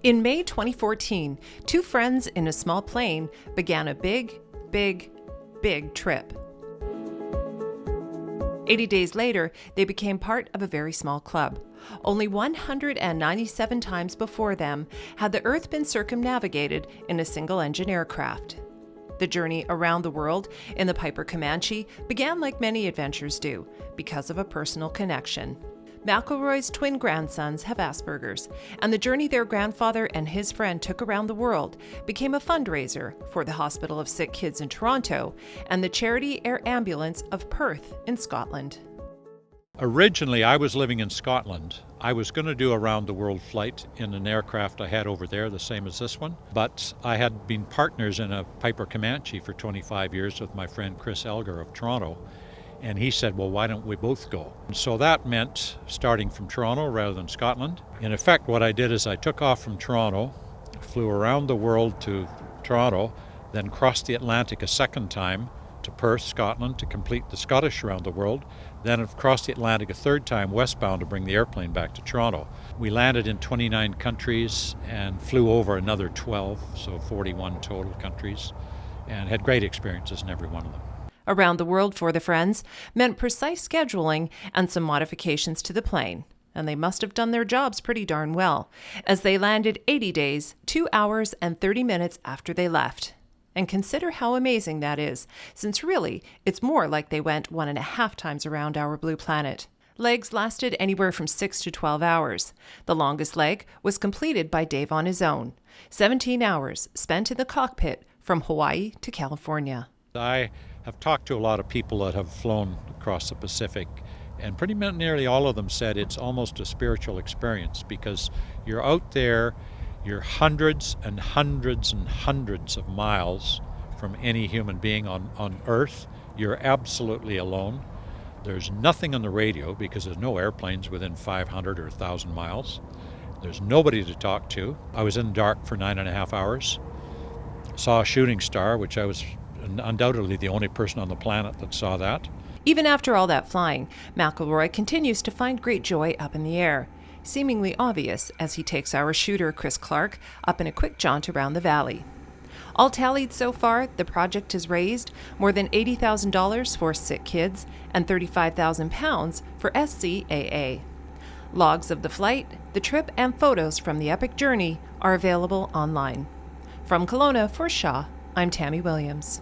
In May 2014, two friends in a small plane began a big trip. 80 days later, they became part of a very small club. Only 197 times before them had the Earth been circumnavigated in a single-engine aircraft. The journey around the world in the Piper Comanche began like many adventures do, because of a personal connection. McElroy's twin grandsons have Asperger's, and the journey their grandfather and his friend took around the world became a fundraiser for the Hospital of Sick Kids in Toronto and the Charity Air Ambulance of Perth in Scotland. Originally, I was living in Scotland. I was going to do a round-the-world flight in an aircraft I had over there, the same as this one. But I had been partners in a Piper Comanche for 25 years with my friend Chris Elgar of Toronto. And he said, well, why don't we both go? And so that meant starting from Toronto rather than Scotland. In effect, what I did is I took off from Toronto, flew around the world to Toronto, then crossed the Atlantic a second time to Perth, Scotland, to complete the Scottish round the world, then I've crossed the Atlantic a third time westbound to bring the airplane back to Toronto. We landed in 29 countries and flew over another 12, so 41 total countries, and had great experiences in every one of them. Around the world for the friends meant precise scheduling and some modifications to the plane. And they must have done their jobs pretty darn well, as they landed 80 days, 2 hours, and 30 minutes after they left. And consider how amazing that is, since really, it's more like they went 1.5 times around our blue planet. Legs lasted anywhere from 6 to 12 hours. The longest leg was completed by Dave on his own. 17 hours spent in the cockpit from Hawaii to California. I have talked to a lot of people that have flown across the Pacific, and pretty much nearly all of them said it's almost a spiritual experience because you're out there, you're hundreds and hundreds and hundreds of miles from any human being on Earth. You're absolutely alone. There's nothing on the radio because there's no airplanes within 500 or 1,000 miles. There's nobody to talk to. I was in the dark for 9.5 hours. Saw a shooting star, which I was undoubtedly the only person on the planet that saw that. Even after all that flying, McElroy continues to find great joy up in the air, seemingly obvious as he takes our shooter Chris Clark up in a quick jaunt around the valley. All tallied so far, the project has raised more than $80,000 for sick kids and £35,000 for SCAA. Logs of the flight, the trip, and photos from the epic journey are available online. From Kelowna for Shaw, I'm Tammy Williams.